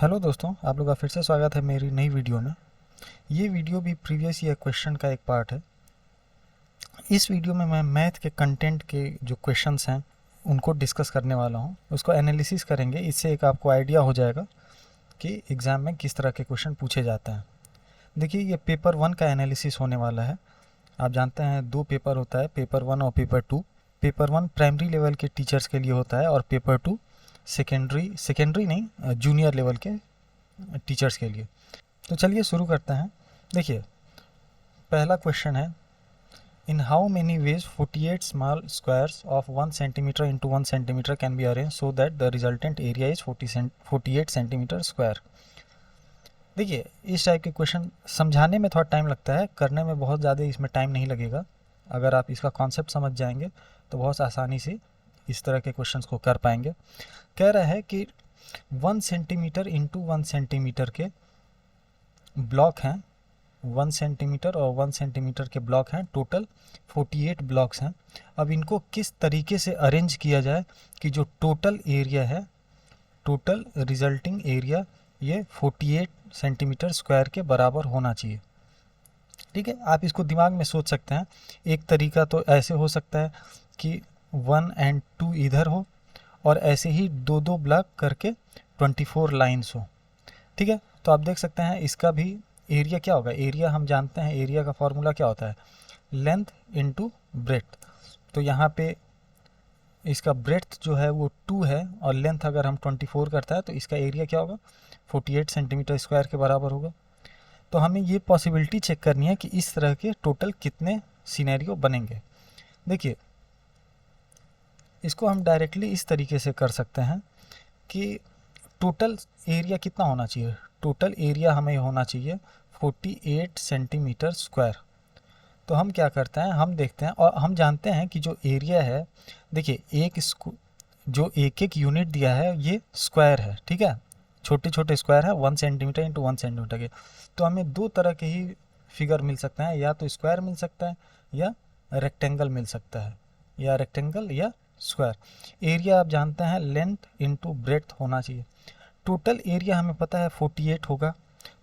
Hello दोस्तों, आप लोग का फिर से स्वागत है मेरी नई वीडियो में। ये वीडियो भी प्रीवियस ईयर क्वेश्चन का एक पार्ट है। इस वीडियो में मैं मैथ के कंटेंट के जो क्वेश्चंस हैं उनको डिस्कस करने वाला हूँ, उसको एनालिसिस करेंगे। इससे एक आपको आइडिया हो जाएगा कि एग्ज़ाम में किस तरह के क्वेश्चन पूछे जाते हैं। देखिए, ये पेपर 1 का एनालिसिस होने वाला है। आप जानते हैं 2 पेपर होता है, पेपर 1 और पेपर 2। पेपर 1 प्राइमरी लेवल के टीचर्स के लिए होता है और पेपर 2 सेकेंडरी नहीं, जूनियर लेवल के टीचर्स के लिए। तो चलिए शुरू करते हैं। देखिए, पहला क्वेश्चन है, in how many ways 48 small squares of 1 centimetre into 1 centimetre can be arrange so that the resultant area is 48 centimetre square. देखिए, इस टाइप के क्वेश्चन समझाने में थोड़ा टाइम लगता है, करने में बहुत ज़्यादा इसमें टाइम नहीं लगेगा। अगर आप इसका कॉन्सेप्ट समझ जाएंगे तो बहुत आसानी से इस तरह के क्वेश्चंस को कर पाएंगे। कह रहा है कि 1 सेंटीमीटर इंटू 1 सेंटीमीटर के ब्लॉक हैं, 1 सेंटीमीटर और 1 सेंटीमीटर के ब्लॉक हैं, टोटल 48 ब्लॉक्स हैं। अब इनको किस तरीके से अरेंज किया जाए कि जो टोटल एरिया है, टोटल रिजल्टिंग एरिया ये 48 सेंटीमीटर स्क्वायर के बराबर होना चाहिए। ठीक है, आप इसको दिमाग में सोच सकते हैं। एक तरीका तो ऐसे हो सकता है कि 1 और 2 इधर हो और ऐसे ही 2-2 ब्लॉक करके 24 लाइन्स हो। ठीक है, तो आप देख सकते हैं इसका भी एरिया क्या होगा। एरिया हम जानते हैं, एरिया का फॉर्मूला क्या होता है, लेंथ इनटू ब्रेड्थ। तो यहाँ पे इसका ब्रेड्थ जो है वो 2 है और लेंथ अगर हम 24 करता है तो इसका एरिया क्या होगा, 48 सेंटीमीटर स्क्वायर के बराबर होगा। तो हमें ये पॉसिबिलिटी चेक करनी है कि इस तरह के टोटल कितने सिनेरियो बनेंगे। देखिए, इसको हम डायरेक्टली इस तरीके से कर सकते हैं कि टोटल एरिया कितना होना चाहिए। टोटल एरिया हमें होना चाहिए 48 सेंटीमीटर स्क्वायर। तो हम क्या करते हैं, हम देखते हैं और हम जानते हैं कि जो एरिया है, देखिए जो एक एक यूनिट दिया है ये स्क्वायर है। ठीक है, छोटे छोटे स्क्वायर है, 1 सेंटीमीटर इंटू 1 सेंटीमीटर के। तो हमें 2 तरह के ही फिगर मिल सकते हैं, या तो स्क्वायर मिल सकता है या रेक्टेंगल मिल सकता है, या रेक्टेंगल या स्क्वायर। एरिया आप जानते हैं लेंथ इंटू ब्रेड्थ होना चाहिए। टोटल एरिया हमें पता है 48 होगा,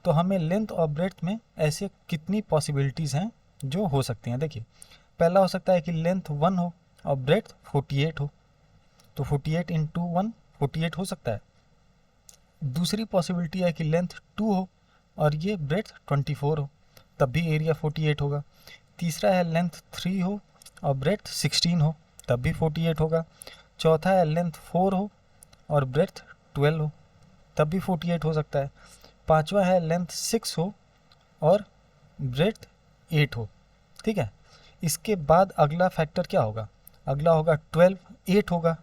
तो हमें लेंथ और ब्रेड्थ में ऐसे कितनी पॉसिबिलिटीज़ हैं जो हो सकती हैं। देखिए, पहला हो सकता है कि लेंथ 1 हो और ब्रेड्थ 48 हो, तो 48 इंटू 1 48 हो सकता है। दूसरी पॉसिबिलिटी है कि लेंथ 2 हो और ये ब्रेड्थ 24 हो, तब भी एरिया 48 होगा। तीसरा है लेंथ 3 हो और ब्रेड्थ 16 हो, तब भी 48 होगा। चौथा है लेंथ 4 हो और ब्रेड्थ 12 हो, तब भी 48 हो सकता है। पांचवा है लेंथ 6 हो और ब्रेड्थ 8 हो। ठीक है, इसके बाद अगला फैक्टर क्या होगा, अगला होगा 12, 8 होगा,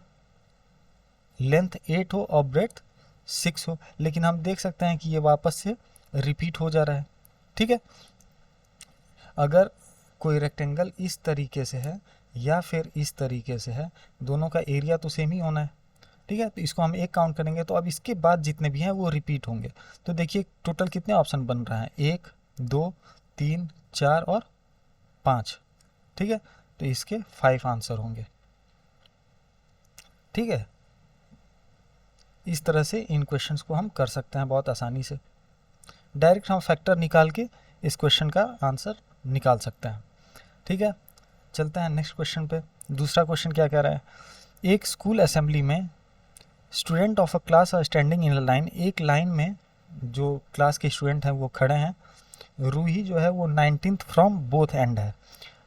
लेंथ 8 हो और ब्रेड्थ 6 हो। लेकिन हम देख सकते हैं कि ये वापस से रिपीट हो जा रहा है। ठीक है, अगर कोई रेक्टेंगल इस तरीके से है या फिर इस तरीके से है, दोनों का एरिया तो सेम ही होना है। ठीक है, तो इसको हम एक काउंट करेंगे, तो अब इसके बाद जितने भी हैं वो रिपीट होंगे। तो देखिए टोटल कितने ऑप्शन बन रहे हैं, 1 2 3 4 और 5। ठीक है, तो इसके 5 आंसर होंगे। ठीक है, इस तरह से इन क्वेश्चंस को हम कर सकते हैं बहुत आसानी से। डायरेक्ट हम फैक्टर निकाल के इस क्वेश्चन का आंसर निकाल सकते हैं। ठीक है, चलते हैं नेक्स्ट क्वेश्चन पे। दूसरा क्वेश्चन क्या कह रहा है, एक स्कूल असेंबली में student of a class are standing in a line. एक लाइन में जो क्लास के स्टूडेंट हैं वो खड़े हैं। रूही जो है वो 19th फ्रॉम बोथ एंड है,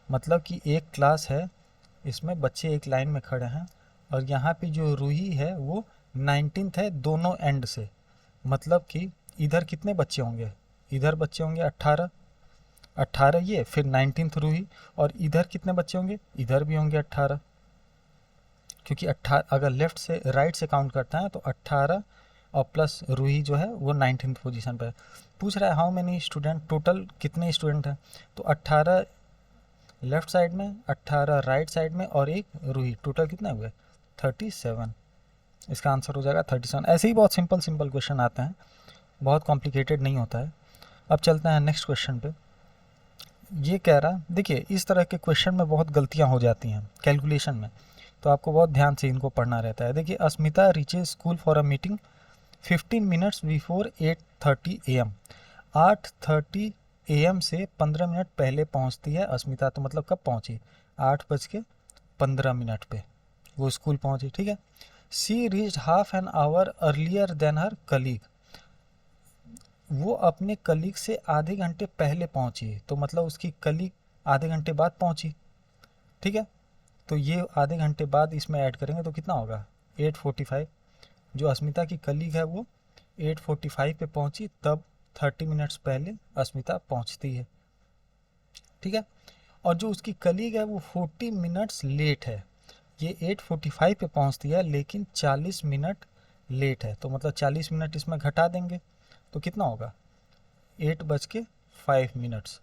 मतलब कि एक क्लास है, इसमें बच्चे एक लाइन में खड़े हैं और यहाँ पे जो रूही है वो 19th है दोनों एंड से। मतलब कि इधर कितने बच्चे होंगे, इधर बच्चे होंगे 18, 18 ये, फिर 19th रूही, और इधर कितने बच्चे होंगे, इधर भी होंगे 18, क्योंकि 18 अगर लेफ्ट से राइट से काउंट करता है तो 18 और प्लस रूही जो है वो 19th पोजीशन पे है। पूछ रहा है हाउ मेनी स्टूडेंट, टोटल कितने स्टूडेंट हैं, तो 18 लेफ्ट साइड में, 18 राइट साइड में और एक रूही, टोटल कितने हुए 37। इसका आंसर हो जाएगा 37। ऐसे ही बहुत सिंपल सिंपल क्वेश्चन आते हैं, बहुत कॉम्प्लिकेटेड नहीं होता है। अब चलते हैं नेक्स्ट क्वेश्चन पे। ये कह रहा, देखिए इस तरह के क्वेश्चन में बहुत गलतियां हो जाती हैं कैलकुलेशन में, तो आपको बहुत ध्यान से इनको पढ़ना रहता है। देखिए, Asmita reaches school for a meeting 15 minutes before 8:30 AM। 8:30 AM से 15 मिनट पहले पहुंचती है अस्मिता, तो मतलब कब पहुंची? 8:15 पे वो स्कूल पहुंची, ठीक है। She reached half an hour earlier than her colleague. वो अपने कलीग से आधे घंटे पहले पहुंची, तो मतलब उसकी कलीग आधे घंटे बाद पहुंची, ठीक है। तो ये आधे घंटे बाद इसमें ऐड करेंगे तो कितना होगा? 8:45। जो अस्मिता की कलीग है वो 8:45 पे पहुंची, तब 30 मिनट्स पहले अस्मिता पहुंचती है, ठीक है। और जो उसकी कलीग है वो 40 मिनट्स लेट है। ये 8:45 पे पहुंचती है लेकिन 40 मिनट लेट है, तो मतलब 40 मिनट इसमें घटा देंगे तो कितना होगा? 8:05।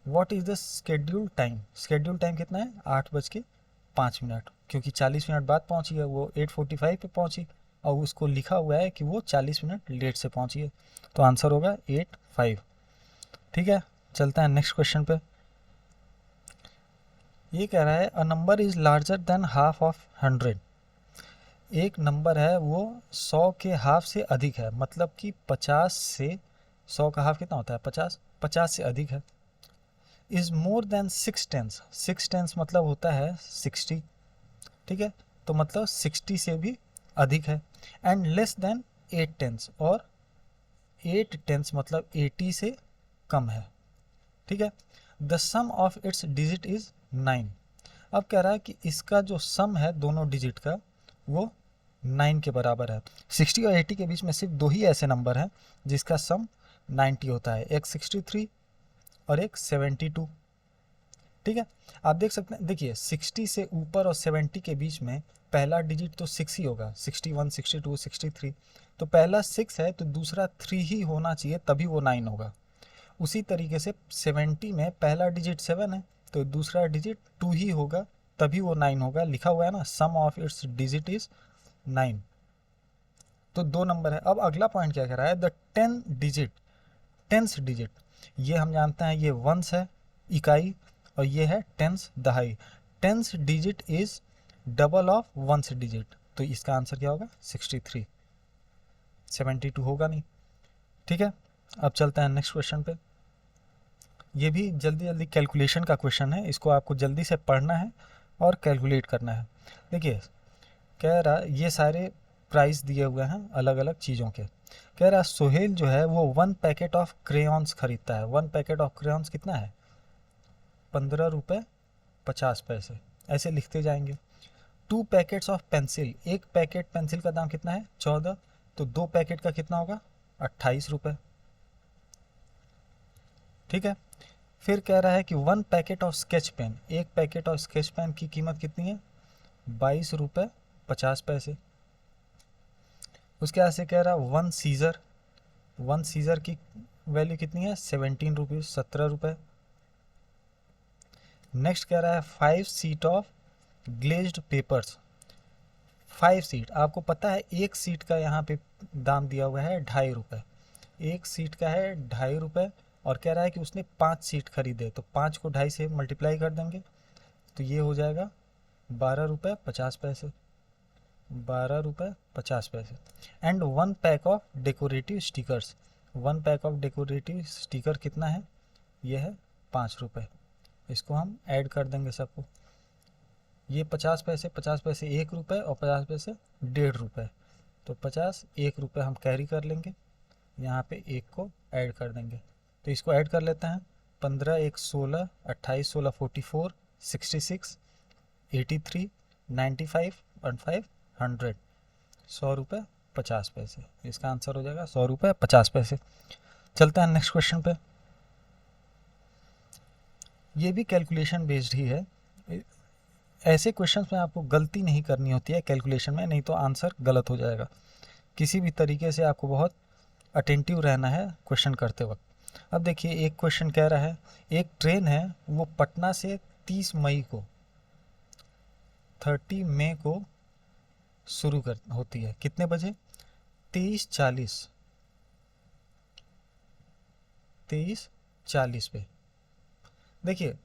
What is the schedule time? Schedule time कितना है? 8:05, क्योंकि 40 मिनट बाद पहुंची है वो, 8:45 पे पहुंची और उसको लिखा हुआ है कि वो 40 मिनट लेट से पहुंची है, तो आंसर होगा 8:05, ठीक है। चलता है नेक्स्ट क्वेश्चन पे। ये कह रहा है a number is larger than half of 100। एक नंबर है वो 100 के हाफ से अधिक है, मतलब कि 50 से 100 का हाफ कितना होता है? 50। 50 से अधिक है। Is more than 6 tens. 6 tens मतलब होता है 60, ठीक है। तो मतलब 60 से भी अधिक है। एंड लेस देन 8 टेंस, और 8 टेंस मतलब 80 से कम है, ठीक है। The sum of its digit is 9। अब कह रहा है कि इसका जो सम है दोनों डिजिट का वो 9 के बराबर है। 60 और 80 के बीच में सिर्फ दो ही ऐसे नंबर हैं जिसका सम 90 होता है, एक 63 और एक 72, ठीक है। आप देख सकते हैं, देखिए 60 से ऊपर और 70 के बीच में पहला डिजिट तो 6 ही होगा, 61, 62, 63। तो पहला 6 है तो दूसरा 3 ही होना चाहिए, तभी वो 9 होगा। उसी तरीके से 70 में पहला डिजिट 7 है तो दूसरा डिजिट 2 ही होगा, तभी वो 9 होगा। लिखा हुआ है ना, सम ऑफ इट्स डिजिट इज 9। तो दो नंबर है। अब अगला पॉइंट क्या कह रहा है? द 10th डिजिट, ये हम जानते हैं ये वंस है, इकाई, और ये है टेंस, दहाई। 10th digit is double of ones digit, तो इसका आंसर क्या होगा? 63। 72 होगा नहीं, ठीक है। अब चलते हैं नेक्स्ट क्वेश्चन पे। ये भी जल्दी जल्दी कैलकुलेशन का क्वेश्चन है, इसको आपको जल्दी से पढ़ना है और कैलकुलेट करना है। देखिए कह रहा ये सारे प्राइस दिए हुए हैं अलग अलग चीज़ों के। कह रहा सोहेल जो है वो 1 पैकेट ऑफ क्रेयॉन्स खरीदता है। 1 पैकेट ऑफ क्रेयॉन्स कितना है? 15 रुपये 50 पैसे, ऐसे लिखते जाएंगे। 2 पैकेट्स ऑफ पेंसिल, एक पैकेट पेंसिल का दाम कितना है? 14, तो 2 पैकेट का कितना होगा? 28 रुपये, ठीक है। फिर कह रहा है कि 1 पैकेट ऑफ स्केच पेन, एक पैकेट ऑफ स्केच पेन की कीमत कितनी है? 22 रुपये 50 पैसे। उसके बाद से कह रहा है 1 सीज़र की वैल्यू कितनी है? 17 रुपीज़ 17 रुपये। नेक्स्ट कह रहा है 5 sheet of glazed papers. 5 sheet, आपको पता है एक सीट का यहाँ पे दाम दिया हुआ है 2.5 रुपये। एक सीट का है 2.5 रुपये, और कह रहा है कि उसने 5 सीट खरीदे, तो 5 को 2.5 से मल्टीप्लाई कर देंगे तो ये हो जाएगा 12 रुपये 50 पैसे। 12 रुपये 50 पैसे। And 1 pack of decorative stickers, 1 pack of decorative sticker कितना है? ये है 5 रुपये। इसको हम ऐड कर देंगे सबको। ये 50 पैसे 1 रुपये और 50 पैसे 1.5 रुपये, तो 50 1 रुपये हम कैरी कर लेंगे, यहाँ पे एक को ऐड कर देंगे। तो इसको ऐड कर लेते हैं। 15 1 16, 28 16 44, 66, 83, 95 और 5 100। 100 रुपये 50 पैसे, इसका आंसर हो जाएगा 100 रुपये 50 पैसे। चलते हैं नेक्स्ट क्वेश्चन पे। ये भी कैलकुलेशन बेस्ड ही है। ऐसे क्वेश्चंस में आपको गलती नहीं करनी होती है कैलकुलेशन में, नहीं तो आंसर गलत हो जाएगा। किसी भी तरीके से आपको बहुत अटेंटिव रहना है क्वेश्चन करते वक्त। अब देखिए एक क्वेश्चन कह रहा है एक ट्रेन है वो पटना से 30 मई को 30 मई को शुरू कर होती है, कितने बजे? 23:40 पे। देखिए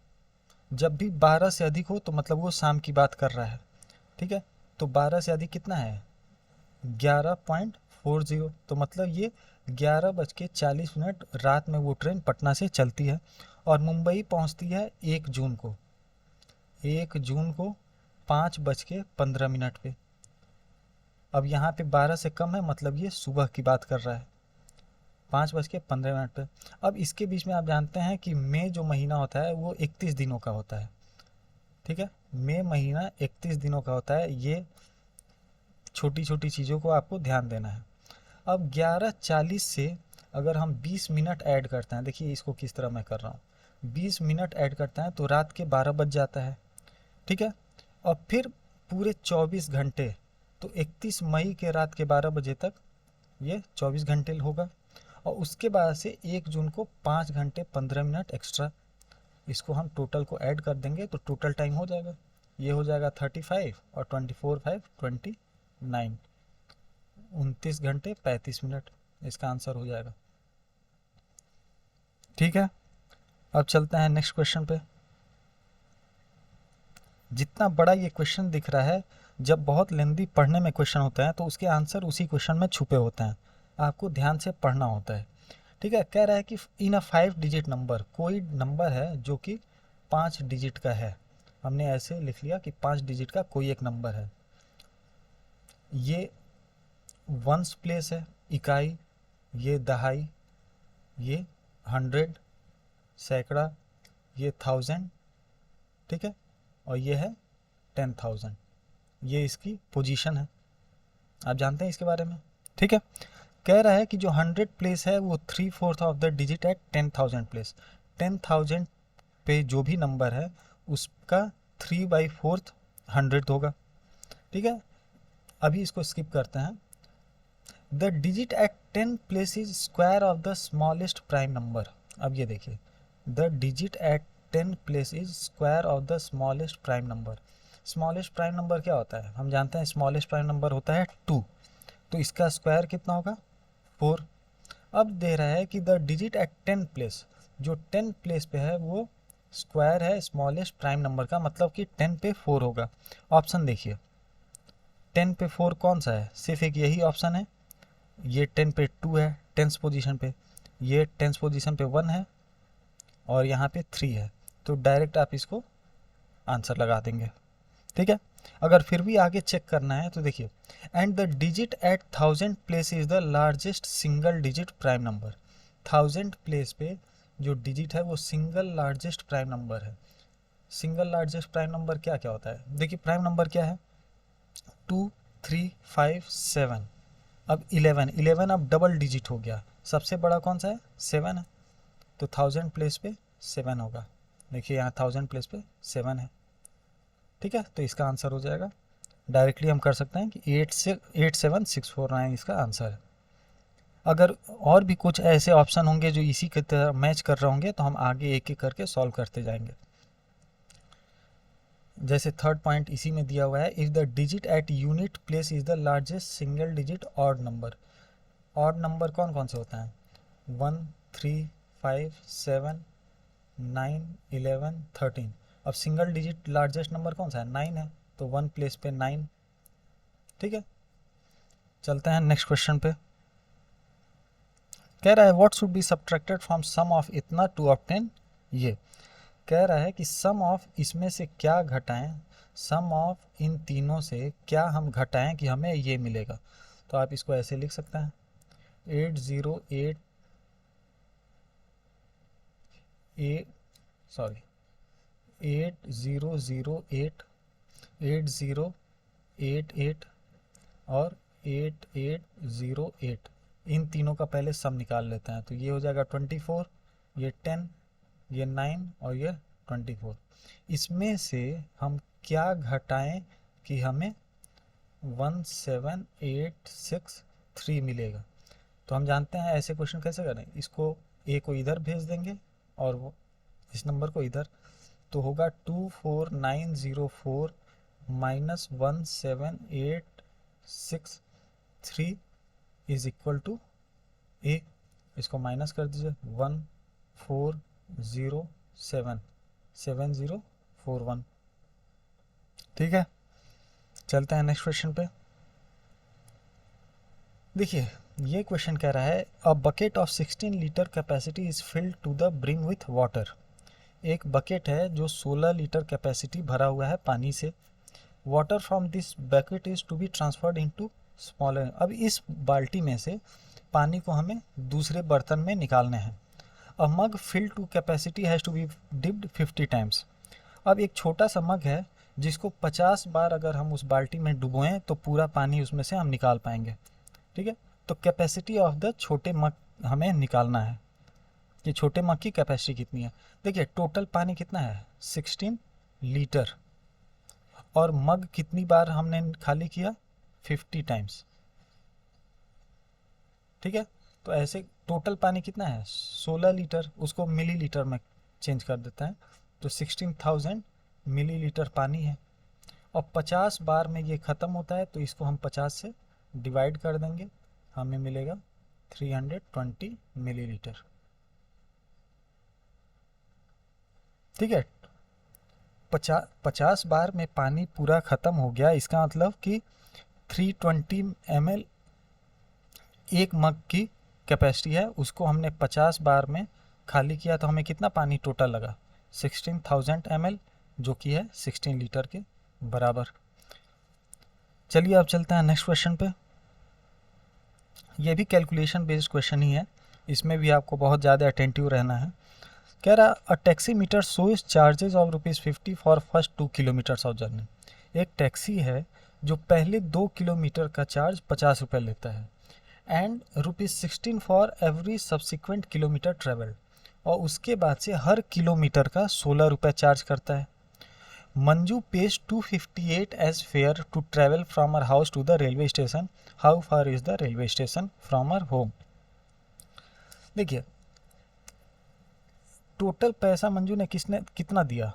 जब भी 12 से अधिक हो तो मतलब वो शाम की बात कर रहा है, ठीक है। तो 12 से अधिक कितना है? 11.40, तो मतलब ये 11:40 रात में वो ट्रेन पटना से चलती है और मुंबई पहुंचती है 1 जून को, 1 जून को 5:15 पे। अब यहाँ पे 12 से कम है, मतलब ये सुबह की बात कर रहा है, 5:15 पे। अब इसके बीच में आप जानते हैं कि मई जो महीना होता है वो 31 दिनों का होता है, ठीक है, मई महीना 31 दिनों का होता है। ये छोटी छोटी चीज़ों को आपको ध्यान देना है। अब 11:40 से अगर हम 20 मिनट ऐड करते हैं, देखिए इसको किस तरह मैं कर रहा हूँ, 20 मिनट ऐड करते हैं तो रात के 12 बज जाता है, ठीक है। और फिर पूरे 24 घंटे, तो 31 मई के रात के 12 बजे तक ये 24 घंटे होगा। और उसके बाद से 1 जून को 5 घंटे 15 मिनट एक्स्ट्रा, इसको हम टोटल को ऐड कर देंगे तो टोटल टाइम हो जाएगा, ये हो जाएगा 35 और 24 5 29, 29 घंटे 35 मिनट, इसका आंसर हो जाएगा। ठीक है, अब चलते हैं नेक्स्ट क्वेश्चन पे। जितना बड़ा ये क्वेश्चन दिख रहा है, जब बहुत लेंदी पढ़ने में क्वेश्चन होता है तो उसके आंसर उसी क्वेश्चन में छुपे होते हैं, आपको ध्यान से पढ़ना होता है, ठीक है। कह रहा है कि इन अ 5 डिजिट नंबर, कोई नंबर है जो कि 5 डिजिट का है, हमने ऐसे लिख लिया कि 5 डिजिट का कोई एक नंबर है। ये वंस प्लेस है, इकाई, ये दहाई, ये 100, सैकड़ा, ये 1000, ठीक है, और ये है 10,000, ये इसकी पोजीशन है, आप जानते हैं इसके बारे में, ठीक है। कह रहा है कि जो 100 प्लेस है वो 3/4 of the digit at 10,000 place, 10,000 पे जो भी नंबर है उसका 3/4 100 होगा, ठीक है। अभी इसको स्किप करते हैं। The digit at 10 place is square of the smallest prime number. अब ये देखिए, the digit at 10 place is square of the smallest prime number. Smallest prime number क्या होता है, हम जानते हैं स्मॉलेस्ट प्राइम नंबर होता है 2, तो इसका स्क्वायर कितना होगा 4। अब दे रहा है कि द डिजिट एट 10 प्लेस, जो 10 प्लेस पे है वो स्क्वायर है स्मॉलेस्ट प्राइम नंबर का, मतलब कि 10 पे 4 होगा। ऑप्शन देखिए, 10 पे 4 कौन सा है, सिर्फ एक यही ऑप्शन है, ये 10 पे 2 है 10th पोजीशन पे, ये 10th पोजीशन पे 1 है और यहाँ पे 3 है, तो डायरेक्ट आप इसको आंसर लगा देंगे, ठीक है। अगर फिर भी आगे चेक करना है तो देखिए, and the digit at 1000 place is the largest single digit prime number. 1000 place पे जो डिजिट है वो सिंगल लार्जेस्ट प्राइम नंबर है। सिंगल लार्जेस्ट प्राइम नंबर क्या क्या होता है, देखिए प्राइम नंबर क्या है, 2 3 5 7, अब 11 अब डबल डिजिट हो गया, सबसे बड़ा कौन सा है 7 है, तो 1000 प्लेस पे 7 होगा, देखिए यहाँ 1000 प्लेस पे 7 है, ठीक है। तो इसका आंसर हो जाएगा, डायरेक्टली हम कर सकते हैं कि 87649 इसका आंसर है। अगर और भी कुछ ऐसे ऑप्शन होंगे जो इसी की तरह मैच कर रहे होंगे तो हम आगे एक एक करके सॉल्व करते जाएंगे। जैसे थर्ड पॉइंट इसी में दिया हुआ है, if the digit at unit place is the largest single digit odd number. Odd number कौन कौन से होते हैं, 1 3 5 7 9 11 13। अब सिंगल डिजिट लार्जेस्ट नंबर कौन सा है 9 है, तो 1 प्लेस पे 9, ठीक है। चलते हैं नेक्स्ट क्वेश्चन पे। कह रहा है what should be subtracted from sum of इतना टू ऑब्टेन ये। कह रहा है कि सम ऑफ इसमें से क्या घटाएं, सम ऑफ इन तीनों से क्या हम घटाएं कि हमें ये मिलेगा। तो आप इसको ऐसे लिख सकते हैं, 808 सॉरी 8008 8088 और 8808, इन तीनों का पहले सम निकाल लेते हैं। तो ये हो जाएगा 24, ये 10, ये 9 और ये 24। इसमें से हम क्या घटाएं कि हमें 17863 मिलेगा। तो हम जानते हैं ऐसे क्वेश्चन कैसे करें, इसको ए को इधर भेज देंगे और वो इस नंबर को इधर, तो होगा 24904 माइनस 17863 इज इक्वल टू ए। इसको माइनस कर दीजिए, 1407 7041, ठीक है। चलते हैं नेक्स्ट क्वेश्चन पे। देखिए ये क्वेश्चन कह रहा है a bucket of 16 litre capacity is filled to the brim with water. एक बकेट है जो 16 लीटर कैपेसिटी भरा हुआ है पानी से। Water from this bucket is to be transferred into smaller. अब इस बाल्टी में से पानी को हमें दूसरे बर्तन में निकालने हैं। A mug filled to capacity has to be dipped 50 times. अब एक छोटा सा मग है जिसको 50 बार अगर हम उस बाल्टी में डुबोएं तो पूरा पानी उसमें से हम निकाल पाएंगे। ठीक है, तो कैपेसिटी ऑफ द छोटे मग हमें निकालना है कि छोटे मग की कैपेसिटी कितनी है। देखिए टोटल पानी कितना है 16 लीटर, और मग कितनी बार हमने खाली किया 50 टाइम्स। ठीक है, तो ऐसे टोटल पानी कितना है 16 लीटर, उसको मिलीलीटर में चेंज कर देते हैं तो 16,000 मिलीलीटर पानी है। और 50 बार में ये ख़त्म होता है तो इसको हम 50 से डिवाइड कर देंगे, हमें मिलेगा 320 मिलीलीटर। ठीक है, 50 बार में पानी पूरा ख़त्म हो गया, इसका मतलब कि 320 ml एक मग की कैपेसिटी है, उसको हमने 50 बार में खाली किया तो हमें कितना पानी टोटल लगा 16,000 ml, जो कि है 16 लीटर के बराबर। चलिए अब चलते हैं नेक्स्ट क्वेश्चन पे। ये भी कैलकुलेशन बेस्ड क्वेश्चन ही है, इसमें भी आपको बहुत ज़्यादा अटेंटिव रहना है। कह रहा a taxi meter shows charges of ₹50 for first 2 kilometres of journey. एक टैक्सी है जो पहले 2 किलोमीटर का चार्ज 50 रुपये लेता है and ₹16 for every subsequent kilometre travelled, और उसके बाद से हर किलोमीटर का 16 रुपये चार्ज करता है। Manju pays 258 as fare to travel from her house to the railway station. How far is the railway station from her home? देखिए टोटल पैसा मंजू ने कितना दिया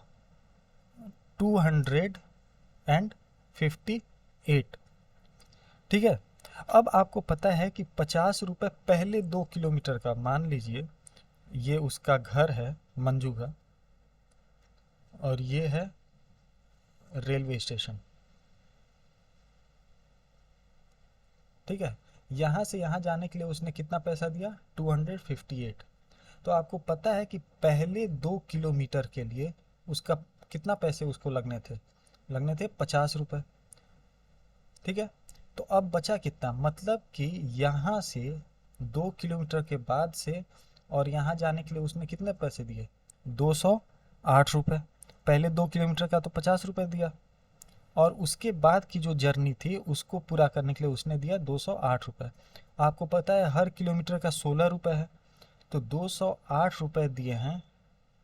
258। ठीक है, अब आपको पता है कि 50 रुपये पहले 2 किलोमीटर का, मान लीजिए ये उसका घर है मंजू का और ये है रेलवे स्टेशन। ठीक है, यहाँ से यहाँ जाने के लिए उसने कितना पैसा दिया 258। तो आपको पता है कि पहले 2 किलोमीटर के लिए उसका कितना पैसे उसको लगने थे 50 रुपये। ठीक है, तो अब बचा कितना, मतलब कि यहाँ से 2 किलोमीटर के बाद से और यहाँ जाने के लिए उसने कितने पैसे दिए 208 रुपये। पहले 2 किलोमीटर का तो 50 रुपये दिया, और उसके बाद की जो जर्नी थी उसको पूरा करने के लिए उसने दिया 208 रुपये। आपको पता है हर किलोमीटर का 16 रुपये है, तो 208 रुपये दिए हैं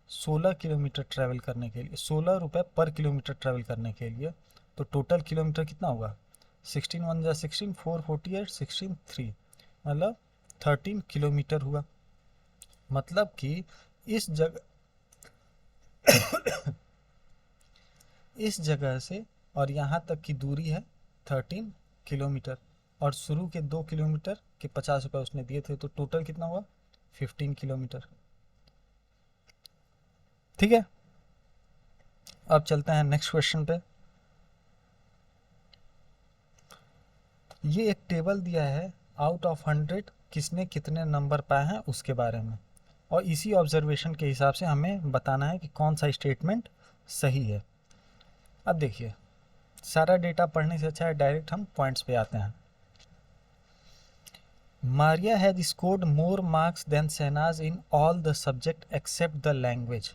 16 किलोमीटर ट्रैवल करने के लिए, 16 रुपये पर किलोमीटर ट्रैवल करने के लिए। तो टोटल किलोमीटर कितना होगा 16 1 जा 16 4 48 16 3, मतलब 13 किलोमीटर हुआ। मतलब कि इस जगह से और यहाँ तक की दूरी है 13 किलोमीटर, और शुरू के 2 किलोमीटर के 50 रुपये उसने दिए थे, तो टोटल कितना हुआ 15 किलोमीटर। ठीक है, अब चलते हैं नेक्स्ट क्वेश्चन पे। ये एक टेबल दिया है आउट ऑफ 100 किसने कितने नंबर पाए हैं उसके बारे में, और इसी ऑब्जर्वेशन के हिसाब से हमें बताना है कि कौन सा स्टेटमेंट सही है। अब देखिए सारा डेटा पढ़ने से अच्छा है डायरेक्ट हम पॉइंट्स पे आते हैं। Maria has scored more marks than Shehnaaz in all the subject except the language.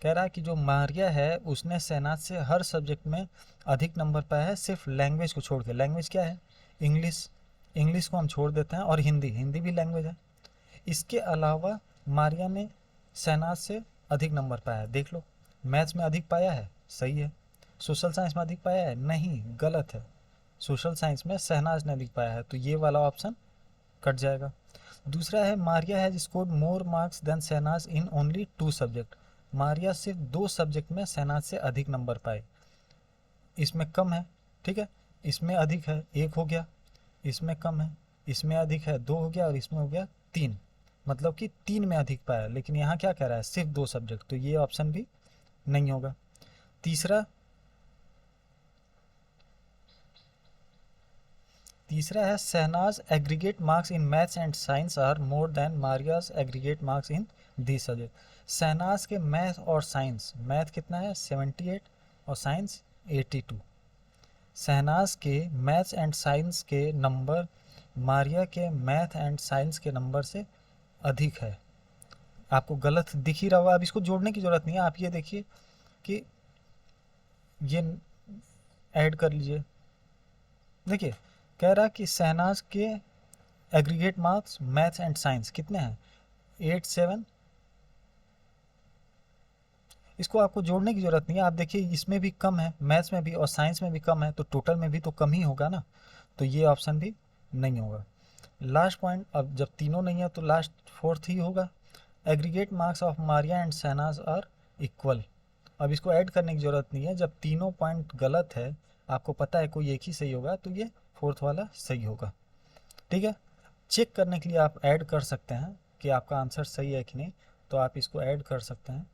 कह रहा है कि जो मारिया है उसने शहनाज से हर सब्जेक्ट में अधिक नंबर पाया है, सिर्फ लैंग्वेज को छोड़ के। लैंग्वेज क्या है इंग्लिश, इंग्लिश को हम छोड़ देते हैं, और हिंदी, हिंदी भी लैंग्वेज है। इसके अलावा मारिया ने शहनाज से अधिक नंबर पाया है। देख लो, मैथ्स में अधिक पाया है, सही है। सोशल साइंस में अधिक पाया है, नहीं, गलत है। सोशल साइंस में शहनाज ने अधिक पाया है, तो ये वाला ऑप्शन कट जाएगा। दूसरा है Maria has scored more marks than Shehnaaz in only 2 subject. Maria सिर्फ 2 सब्जेक्ट में शहनाज से अधिक नंबर पाए, इसमें कम है। ठीक है, इसमें अधिक है 1 हो गया, इसमें कम है, इसमें अधिक है 2 हो गया, और इसमें हो गया 3, मतलब कि 3 में अधिक पाया। लेकिन यहाँ क्या कह रहा है सिर्फ 2 सब्जेक्ट, तो ये ऑप्शन भी नहीं होगा। तीसरा है Shehnaz aggregate marks in maths and science are more than Maria's aggregate marks in the subject. Shehnaz के मैथ और साइंस, मैथ कितना है 78 और साइंस 82। शहनाज के मैथ्स एंड साइंस के नंबर मारिया के मैथ एंड साइंस के नंबर से अधिक है। आपको गलत दिख ही रहा होगा, अब इसको जोड़ने की ज़रूरत नहीं है। आप ये देखिए कि ये ऐड कर लीजिए। देखिए कह रहा कि शहनाज के aggregate marks maths and science कितने हैं 87। इसको आपको जोड़ने की ज़रूरत नहीं है। आप देखिए इसमें भी कम है, मैथ्स में भी और साइंस में भी कम है, तो टोटल में भी तो कम ही होगा ना, तो ये ऑप्शन भी नहीं होगा। लास्ट पॉइंट, अब जब तीनों नहीं है तो लास्ट फोर्थ ही होगा। Aggregate marks of Maria and Shehnaz are equal. अब इसको ऐड करने की ज़रूरत नहीं है, जब तीनों पॉइंट गलत है, आपको पता है कोई एक ही सही होगा, तो ये फोर्थ वाला सही होगा। ठीक है, चेक करने के लिए आप ऐड कर सकते हैं कि आपका आंसर सही है कि नहीं, तो आप इसको ऐड कर सकते हैं।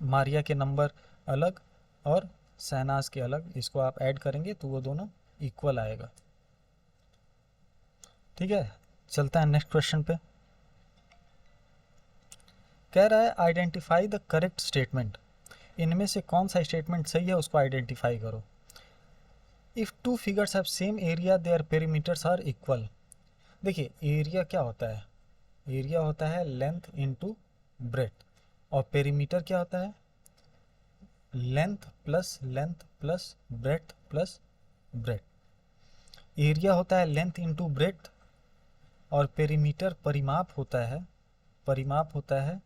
मारिया के नंबर अलग और शहनाज के अलग, इसको आप ऐड करेंगे तो वो दोनों इक्वल आएगा। ठीक है, चलता है नेक्स्ट क्वेश्चन पे। कह रहा है आइडेंटिफाई द करेक्ट स्टेटमेंट। इनमें से कौन सा स्टेटमेंट सही है उसको आइडेंटिफाई करो। If two figures have same area their perimeters are equal. देखिए एरिया क्या होता है, एरिया होता है लेंथ इनटू ब्रेथ, और पेरीमीटर क्या होता है length plus breadth plus breadth. Area होता है लेंथ इनटू ब्रेथ और पेरीमीटर परिमाप होता है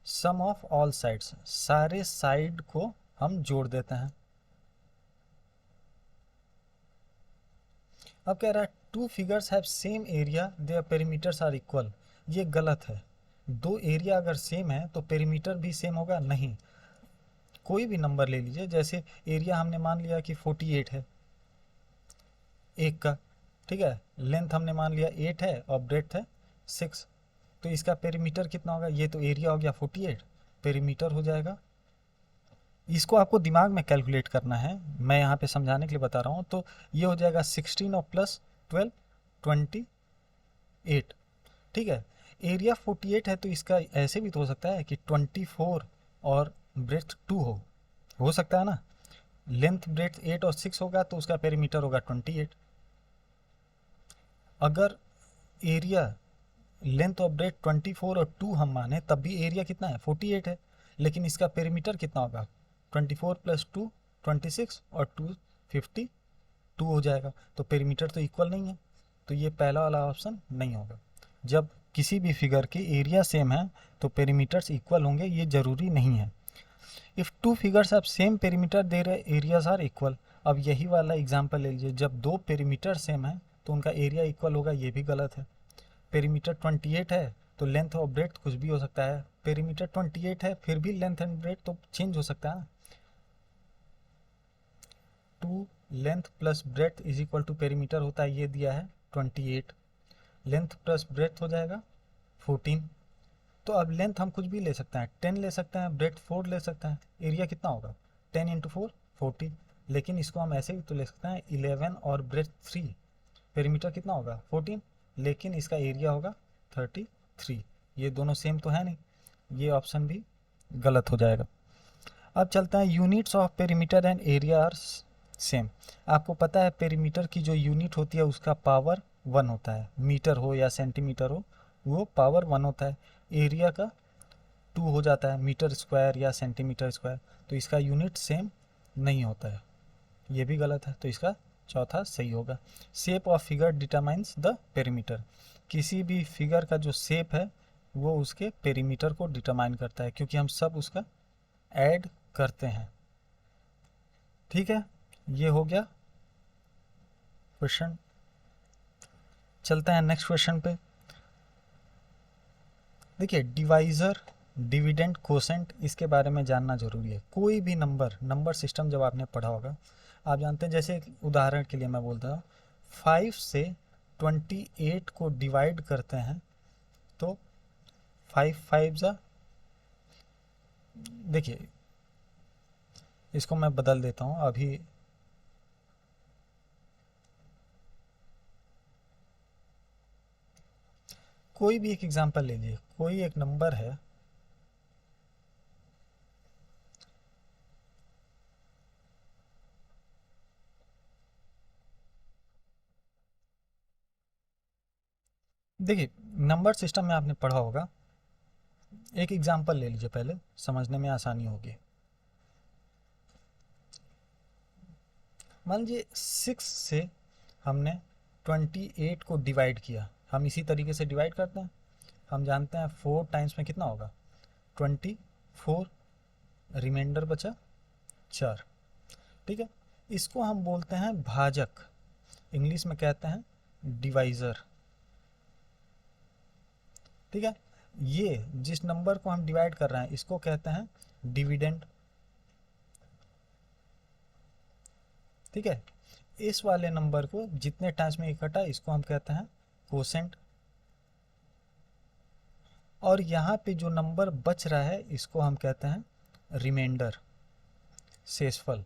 सम ऑफ ऑल साइड्स, सारे साइड को हम जोड़ देते हैं। अब कह रहा है two figures have same area their perimeters are equal. ये गलत है। दो एरिया अगर सेम है तो पेरीमीटर भी सेम होगा नहीं। कोई भी नंबर ले लीजिए, जैसे एरिया हमने मान लिया कि 48 है एक का, ठीक है, लेंथ हमने मान लिया 8 है और ब्रेथ है 6, तो इसका पेरीमीटर कितना होगा, ये तो एरिया हो गया 48, पेरीमीटर हो जाएगा। इसको आपको दिमाग में कैलकुलेट करना है, मैं यहाँ पे समझाने के लिए बता रहा हूँ। तो ये हो जाएगा 16 और प्लस 12 28। ठीक है, एरिया 48 है तो इसका ऐसे भी तो हो सकता है कि 24 और ब्रेथ 2 हो सकता है ना। लेंथ ब्रेथ 8 और 6 होगा तो उसका पेरीमीटर होगा 28। अगर एरिया लेंथ और ब्रेथ 24 और 2 हम माने तब भी एरिया कितना है 48 है, लेकिन इसका पेरीमीटर कितना होगा 24 प्लस 2 26 और 2 52 हो जाएगा, तो पेरीमीटर तो इक्वल नहीं है, तो ये पहला वाला ऑप्शन नहीं होगा। जब किसी भी फिगर के एरिया सेम है तो पेरीमीटर्स इक्वल होंगे, ये ज़रूरी नहीं है। If two figures of same perimeter their areas are equal. अब यही वाला एग्जांपल ले लीजिए, जब दो पेरीमीटर सेम है तो उनका एरिया इक्वल होगा, ये भी गलत है। पेरीमीटर 28 है तो लेंथ और ब्रेथ कुछ भी हो सकता है, पेरीमीटर 28 है फिर भी लेंथ एंड ब्रेथ तो चेंज हो सकता है ना। 2 length plus breadth is equal to perimeter होता है, ये दिया है 28, लेंथ प्लस ब्रेथ हो जाएगा 14। तो अब लेंथ हम कुछ भी ले सकते हैं, 10 ले सकते हैं, ब्रेथ 4 ले सकते हैं, एरिया कितना होगा 10 इंटू 4 40। लेकिन इसको हम ऐसे भी तो ले सकते हैं 11 और ब्रेथ 3, पेरीमीटर कितना होगा 14, लेकिन इसका एरिया होगा 33। ये दोनों सेम तो है नहीं, ये ऑप्शन भी गलत हो जाएगा। अब चलते हैं units of perimeter and area are same. आपको पता है पेरीमीटर की जो यूनिट होती है उसका पावर 1 होता है, मीटर हो या सेंटीमीटर हो वो पावर 1 होता है। एरिया का 2 हो जाता है, मीटर स्क्वायर या सेंटीमीटर स्क्वायर, तो इसका यूनिट सेम नहीं होता है, ये भी गलत है, तो इसका चौथा सही होगा। Shape of figure determines the perimeter. किसी भी फिगर का जो शेप है वो उसके पेरीमीटर को डिटरमाइन करता है, क्योंकि हम सब उसका ऐड करते हैं। ठीक है, ये हो गया क्वेश्चन। चलता है नेक्स्ट क्वेश्चन पे। देखिए डिवाइज़र, डिविडेंड, कोसेंट, इसके बारे में जानना ज़रूरी है। कोई भी नंबर सिस्टम जब आपने पढ़ा होगा आप जानते हैं, जैसे उदाहरण के लिए मैं बोलता हूँ 5 से 28 को डिवाइड करते हैं तो 5 5 जा, देखिए इसको मैं बदल देता हूँ अभी, कोई भी एक एग्जांपल ले लीजिए, कोई एक नंबर है, देखिए नंबर सिस्टम में आपने पढ़ा होगा, एक एग्जांपल ले लीजिए, पहले समझने में आसानी होगी। मान लीजिए 6 से हमने 28 को डिवाइड किया, हम इसी तरीके से डिवाइड करते हैं, हम जानते हैं 4 टाइम्स में कितना होगा 24, रिमाइंडर बचा 4, ठीक है। इसको हम बोलते हैं भाजक, इंग्लिश में कहते हैं डिवाइज़र, ठीक है। ये जिस नंबर को हम डिवाइड कर रहे हैं इसको कहते हैं डिविडेंड, ठीक है। इस वाले नंबर को जितने टाइम्स में इकट्ठा इसको हम कहते हैं कोसेंट, और यहाँ पे जो नंबर बच रहा है इसको हम कहते हैं रिमाइंडर, शेषफल,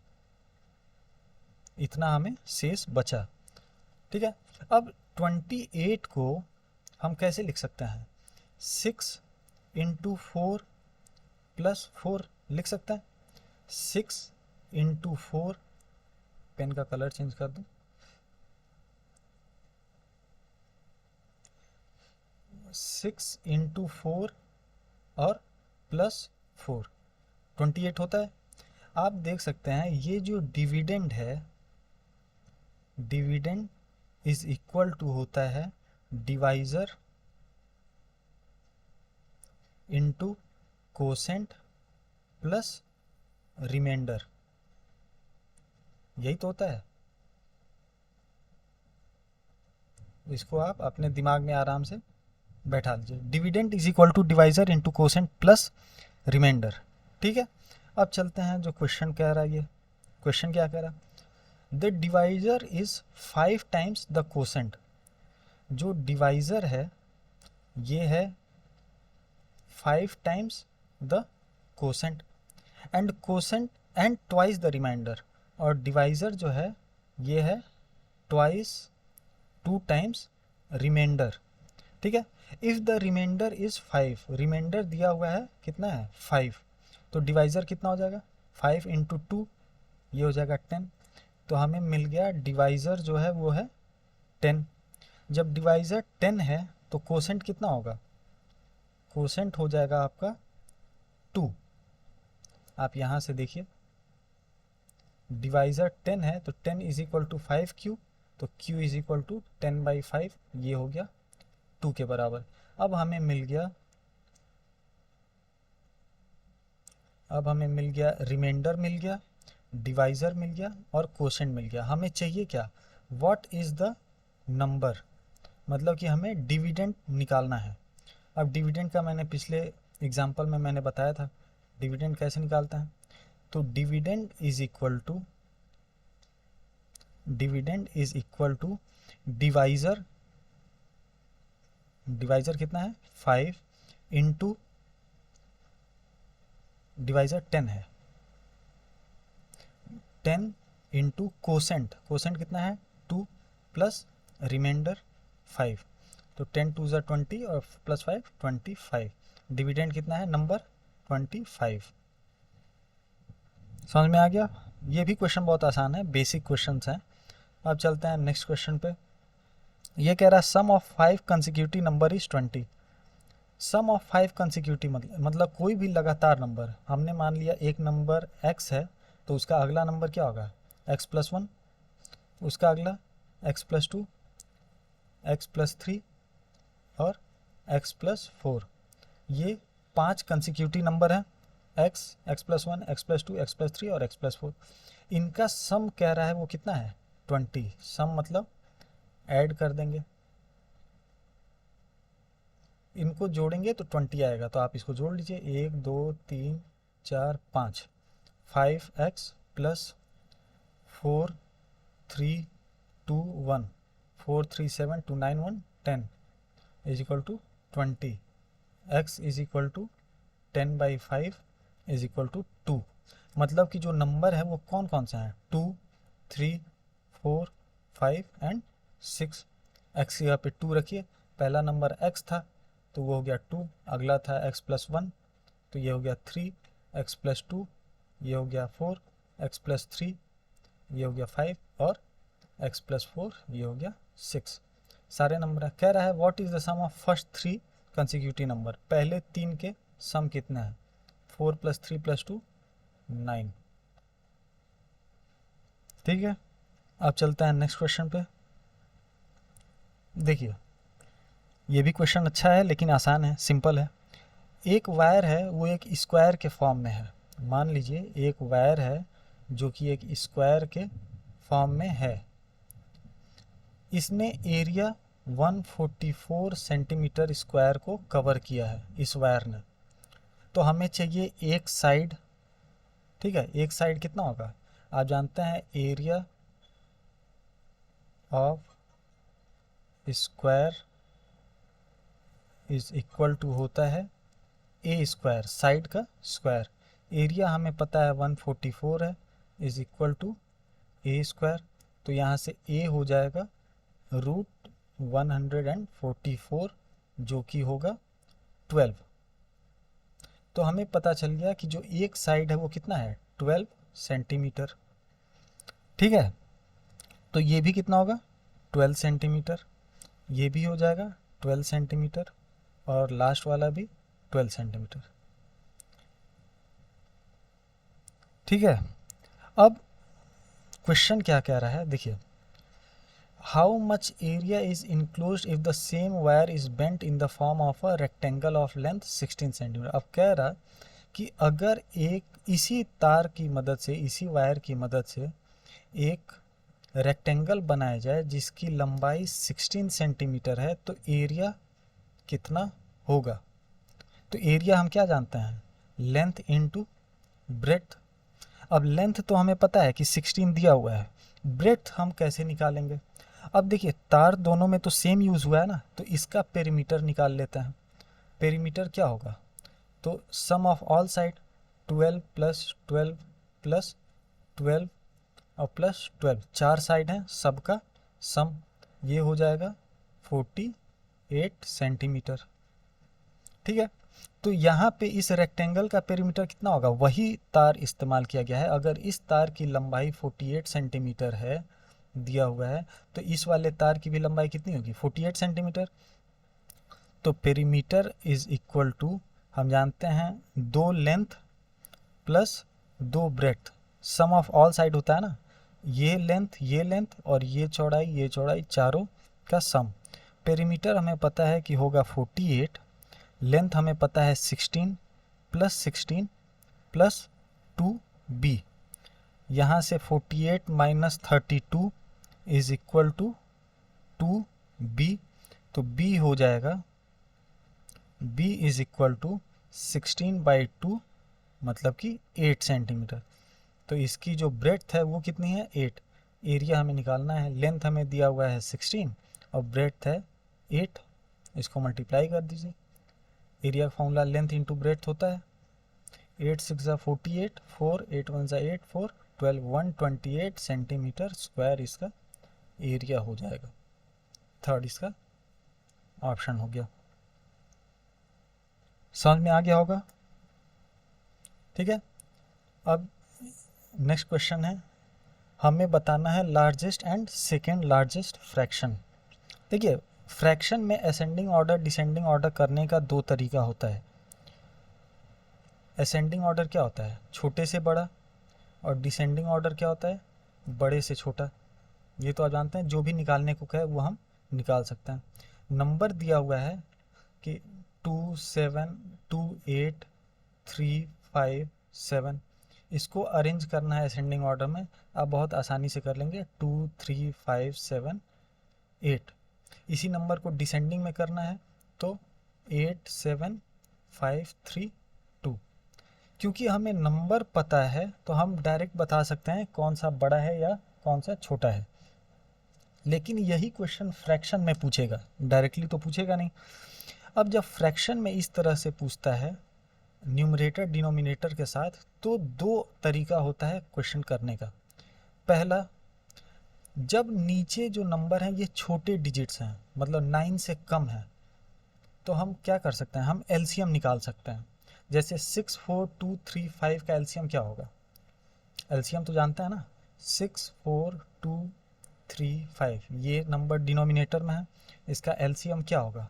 इतना हमें शेष बचा, ठीक है। अब 28 को हम कैसे लिख सकते हैं, 6 इंटू 4 प्लस 4 लिख सकते हैं। 6 इंटू 4, पेन का कलर चेंज कर दूं, 6 इंटू 4 और प्लस 4, 28 होता है। आप देख सकते हैं ये जो डिविडेंड है, डिविडेंड इज इक्वल टू होता है divisor into quotient plus remainder, यही तो होता है। इसको आप अपने दिमाग में आराम से बैठा लीजिए, dividend is equal to divisor into quotient plus remainder, ठीक है। अब चलते हैं जो क्वेश्चन कह रहा है, ये क्वेश्चन क्या कह रहा है, the divisor is 5 times the quotient, जो डिवाइज़र है ये है 5 times the quotient, and quotient and twice the remainder, और डिवाइज़र जो है ये है ट्वाइस, 2 टाइम्स रिमाइंडर, ठीक है। If the remainder is 5, remainder दिया हुआ है कितना है 5, तो डिवाइज़र कितना हो जाएगा 5 इंटू 2, ये हो जाएगा 10, तो हमें मिल गया डिवाइज़र जो है वो है 10। जब डिवाइज़र 10 है तो कोसेंट कितना होगा, कोसेंट हो जाएगा आपका 2। आप यहाँ से देखिए डिवाइज़र 10 है तो 10 इज इक्वल टू 5q, तो q इज इक्वल टू 10/5, ये हो गया 2 के बराबर। अब हमें मिल गया रिमाइंडर मिल गया, डिवाइज़र मिल गया और कोसेंट मिल गया। हमें चाहिए क्या, व्हाट इज़ द नंबर, मतलब कि हमें डिविडेंड निकालना है। अब डिविडेंड का मैंने पिछले एग्जाम्पल में मैंने बताया था डिविडेंड कैसे निकालते हैं, तो dividend is equal to divisor, divisor कितना है 5 इंटू डिवाइज़र 10 है, 10 इंटू कोसेंट, कोसेंट कितना है 2 प्लस रिमाइंडर 5, तो 10 2 ज़ा 20 और प्लस 5 25, डिविडेंड कितना है नंबर 25। समझ में आ गया। ये भी क्वेश्चन बहुत आसान है, बेसिक क्वेश्चंस हैं। अब चलते हैं नेक्स्ट क्वेश्चन पे। ये कह रहा है sum of 5 consecutive number is 20। Sum of 5 consecutive मतलब कोई भी लगातार नंबर, हमने मान लिया एक नंबर x है तो उसका अगला नंबर क्या होगा x+1, उसका अगला x+2, x+3 और x+4, ये 5 कंसेक्यूटिव नंबर हैं, x, x+1, x+2, x+3 और x+4। इनका सम कह रहा है वो कितना है 20। सम मतलब ऐड कर देंगे, इनको जोड़ेंगे तो 20 आएगा, तो आप इसको जोड़ लीजिए 1 2 3 4 5, 5x plus 4 3 2 1, 4 3 7 2 9 1 10 is equal to 20, x is equal to 10/5 is equal to 2। मतलब कि जो नंबर है वो कौन कौन से हैं 2 3 4 5 एंड 6। x यहाँ पे 2 रखिए, पहला नंबर x था तो वो हो गया 2, अगला था x+1 तो ये हो गया 3, x+2 ये हो गया 4, x+3 ये हो गया 5 और x+4 ये हो गया 6। सारे नंबर कह रहा है what is the sum of first 3 consecutive number, पहले 3 के सम कितना है, 4 + 3 + 2 9। ठीक है, अब चलते हैं नेक्स्ट क्वेश्चन पे। देखिए ये भी क्वेश्चन अच्छा है लेकिन आसान है, सिंपल है। एक वायर है वो एक स्क्वायर के फॉर्म में है। मान लीजिए एक वायर है जो कि एक स्क्वायर के फॉर्म में है। इसने एरिया 144 सेंटीमीटर स्क्वायर को कवर किया है इस वायर ने। तो हमें चाहिए एक साइड, ठीक है, एक साइड कितना होगा, आप जानते हैं area of square is equal to होता है ए स्क्वायर, साइड का स्क्वायर। एरिया हमें पता है 144 है, is equal to a square. तो यहाँ से ए हो जाएगा √144 जो कि होगा 12। तो हमें पता चल गया कि जो एक साइड है वो कितना है 12 सेंटीमीटर। ठीक है, तो ये भी कितना होगा 12 सेंटीमीटर, ये भी हो जाएगा 12 सेंटीमीटर और लास्ट वाला भी 12 सेंटीमीटर। ठीक है, अब क्वेश्चन क्या कह रहा है, देखिए how much area is enclosed if the same wire is bent in the form of a rectangle of length 16 centimetre. अब कह रहा कि अगर एक इसी तार की मदद से, इसी वायर की मदद से एक रेक्टेंगल बनाया जाए जिसकी लंबाई 16 सेंटीमीटर है तो एरिया कितना होगा। तो एरिया हम क्या जानते हैं, लेंथ इनटू ब्रेड्थ। अब लेंथ तो हमें पता है कि 16 दिया हुआ है, ब्रेड्थ हम कैसे निकालेंगे। अब देखिए तार दोनों में तो सेम यूज़ हुआ है ना, तो इसका पेरीमीटर निकाल लेते हैं। पेरीमीटर क्या होगा, तो सम ऑफ ऑल साइड 12 + 12 + 12 और +12, 4 साइड हैं, सबका सम ये हो जाएगा 48 सेंटीमीटर। ठीक है, तो यहाँ पे इस रेक्टेंगल का पेरीमीटर कितना होगा, वही तार इस्तेमाल किया गया है। अगर इस तार की लंबाई 48 सेंटीमीटर है दिया हुआ है तो इस वाले तार की भी लंबाई कितनी होगी 48 सेंटीमीटर। तो पेरीमीटर इज इक्वल टू, हम जानते हैं 2 length plus 2 breadth, sum of all side होता है ना, ये लेंथ और ये चौड़ाई चारों का सम। पेरीमीटर हमें पता है कि होगा 48, लेंथ हमें पता है 16 + 16 + 2b। यहाँ से 48 - 32 इज इक्वल टू 2b। तो b हो जाएगा, b इज इक्वल टू 16/2 मतलब कि 8 सेंटीमीटर। तो इसकी जो ब्रेड्थ है वो कितनी है 8। एरिया हमें निकालना है, लेंथ हमें दिया हुआ है 16 और ब्रेड्थ है 8, इसको मल्टीप्लाई कर दीजिए। एरिया का फॉर्मूला लेंथ इंटू ब्रेड्थ होता है, 8 × 6 = 48, 4 8 × 1 = 8, 4 12 128 सेंटीमीटर स्क्वायर इसका एरिया हो जाएगा। थर्ड इसका ऑप्शन हो गया। समझ में आ गया होगा। ठीक है, अब नेक्स्ट क्वेश्चन है, हमें बताना है largest and second largest fraction. देखिए फ्रैक्शन में असेंडिंग ऑर्डर डिसेंडिंग ऑर्डर करने का 2 तरीका होता है। असेंडिंग ऑर्डर क्या होता है, छोटे से बड़ा, और डिसेंडिंग ऑर्डर क्या होता है, बड़े से छोटा। ये तो आप जानते हैं, जो भी निकालने को कहे वो हम निकाल सकते हैं। नंबर दिया हुआ है कि 2 7 2 8 3 5 7, इसको अरेंज करना है असेंडिंग ऑर्डर में। आप बहुत आसानी से कर लेंगे, 2 3 5 7 8। इसी नंबर को डिसेंडिंग में करना है तो 8 7 5 3 2। क्योंकि हमें नंबर पता है तो हम डायरेक्ट बता सकते हैं कौन सा बड़ा है या कौन सा छोटा है। लेकिन यही क्वेश्चन फ्रैक्शन में पूछेगा, डायरेक्टली तो पूछेगा नहीं। अब जब फ्रैक्शन में इस तरह से पूछता है न्यूमरेटर डिनोमिनेटर के साथ, तो 2 तरीका होता है क्वेश्चन करने का। पहला, जब नीचे जो नंबर हैं ये छोटे डिजिट्स हैं, मतलब 9 से कम है, तो हम क्या कर सकते हैं, हम एलसीएम निकाल सकते हैं। जैसे 6, 4, 2, 3, 5 का एलसीएम क्या होगा, एलसीएम तो जानते हैं ना, 6, 4, 2, 3, 5, ये नंबर डिनोमिनेटर में है, इसका एलसीएम क्या होगा,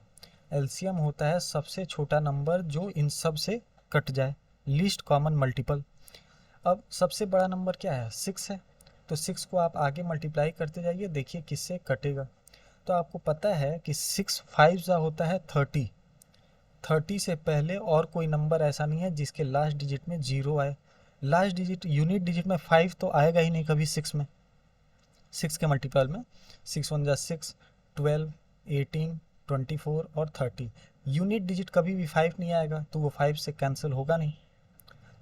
एलसीएम होता है सबसे छोटा नंबर जो इन सब से कट जाए, लीस्ट कॉमन मल्टीपल। अब सबसे बड़ा नंबर क्या है, 6 है, तो 6 को आप आगे मल्टीप्लाई करते जाइए, देखिए किससे कटेगा। तो आपको पता है कि 6 5 होता है 30, 30 से पहले और कोई नंबर ऐसा नहीं है जिसके लास्ट डिजिट में 0 आए। लास्ट डिजिट यूनिट डिजिट में 5 तो आएगा ही नहीं कभी 6 में, 6 के मल्टीपल में 6 1 6, 12, 18, 24 और 30, यूनिट डिजिट कभी भी 5 नहीं आएगा, तो वो 5 से कैंसिल होगा नहीं।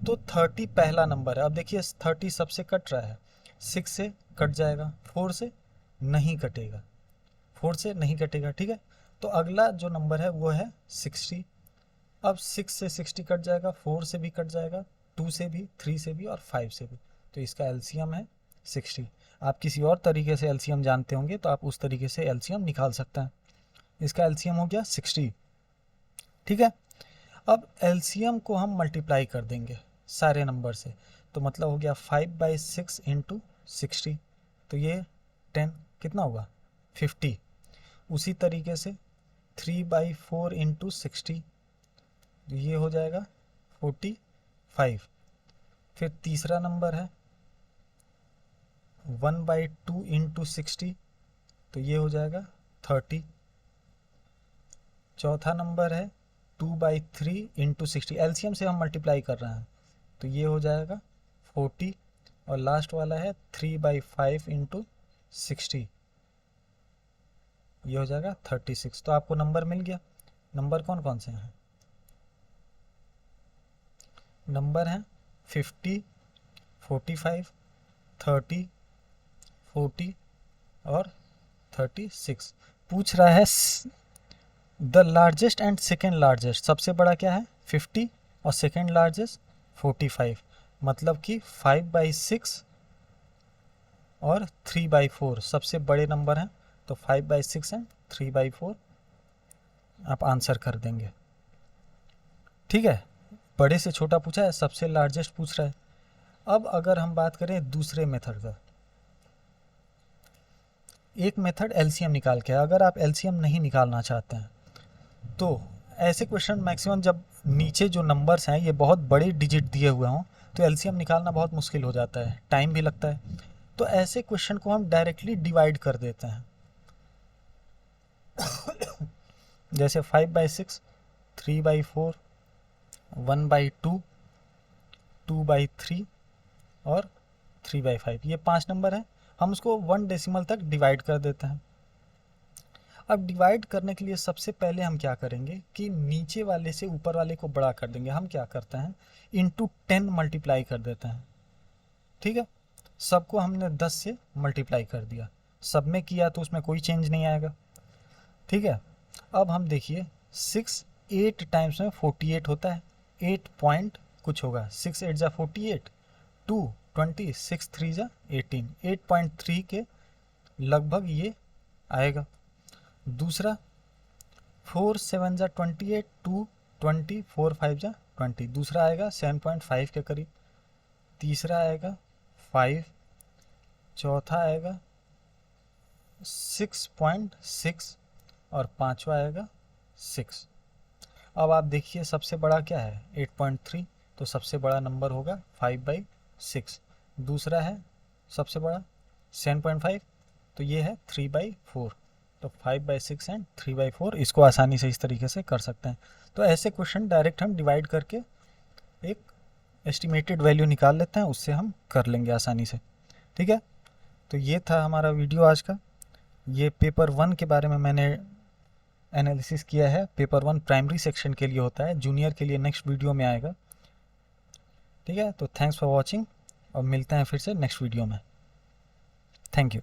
तो 30 पहला नंबर है। अब देखिए 30 सबसे कट रहा है, 6 से कट जाएगा, 4 से नहीं कटेगा, 4 से नहीं कटेगा, ठीक है। तो अगला जो नंबर है वो है 60। अब 6 से 60 कट जाएगा, 4 से भी कट जाएगा, 2 से भी, 3 से भी और 5 से भी, तो इसका एलसीएम है 60। आप किसी और तरीके से एलसीएम जानते होंगे तो आप उस तरीके से एलसीएम निकाल सकते हैं। इसका एलसीएम हो गया 60, ठीक है। अब एलसीएम को हम मल्टीप्लाई कर देंगे सारे नंबर से, तो मतलब हो गया 5/6 इंटू 60, तो ये 10 कितना होगा 50। उसी तरीके से 3/4 इंटू 60, तो ये हो जाएगा 45। फिर तीसरा नंबर है 1/2 इंटू 60, तो ये हो जाएगा 30। चौथा नंबर है 2/3 इंटू 60, एलसीएम से हम मल्टीप्लाई कर रहे हैं, तो ये हो जाएगा 40। और लास्ट वाला है 3/5 इंटू 60, ये हो जाएगा 36। तो आपको नंबर मिल गया। नंबर कौन कौन से हैं, नंबर हैं 50, 45, 30, 40 और 36। पूछ रहा है the largest and second largest, सबसे बड़ा क्या है 50 और सेकेंड लार्जेस्ट 45, मतलब कि 5/6 और 3/4 सबसे बड़े नंबर हैं, तो 5/6 एंड 3/4 आप आंसर कर देंगे, ठीक है। बड़े से छोटा पूछा है, सबसे लार्जेस्ट पूछ रहा है। अब अगर हम बात करें दूसरे मेथड का, एक मेथड एलसीएम निकाल के, अगर आप एलसीएम नहीं निकालना चाहते हैं तो ऐसे क्वेश्चन मैक्सिमम जब नीचे जो नंबर्स हैं ये बहुत बड़े डिजिट दिए हुए हों तो एलसीएम निकालना बहुत मुश्किल हो जाता है, टाइम भी लगता है। तो ऐसे क्वेश्चन को हम डायरेक्टली डिवाइड कर देते हैं। जैसे 5/6, 3/4, 1/2, 2/3 और 3/5, ये 5 नंबर हैं, हम उसको 1 डेसिमल तक डिवाइड कर देते हैं। अब डिवाइड करने के लिए सबसे पहले हम क्या करेंगे कि नीचे वाले से ऊपर वाले को बड़ा कर देंगे। हम क्या करते हैं, इंटू 10 मल्टीप्लाई कर देते हैं, ठीक है। सबको हमने 10 से मल्टीप्लाई कर दिया, सब में किया तो उसमें कोई चेंज नहीं आएगा, ठीक है। अब हम देखिए 6 8 टाइम्स में 48 होता है, 8 पॉइंट कुछ होगा, 6 8 जा 48, 2 20, 6 3 जा 18, 8.3 के लगभग ये आएगा। दूसरा 4 7 जा 28, 2 20, 4 5 जा 20, दूसरा आएगा 7.5 के करीब। तीसरा आएगा 5, चौथा आएगा 6.6 और पांचवा आएगा 6। अब आप देखिए सबसे बड़ा क्या है 8.3, तो सबसे बड़ा नंबर होगा 5/6। दूसरा है सबसे बड़ा 7.5, तो ये है 3/4, तो 5/6 एंड 3/4, इसको आसानी से इस तरीके से कर सकते हैं। तो ऐसे क्वेश्चन डायरेक्ट हम डिवाइड करके एक एस्टिमेटेड वैल्यू निकाल लेते हैं, उससे हम कर लेंगे आसानी से, ठीक है। तो ये था हमारा वीडियो आज का। ये पेपर 1 के बारे में मैंने एनालिसिस किया है। पेपर 1 प्राइमरी सेक्शन के लिए होता है, जूनियर के लिए नेक्स्ट वीडियो में आएगा, ठीक है। तो थैंक्स फॉर वॉचिंग और मिलते हैं फिर से नेक्स्ट वीडियो में। Thank you.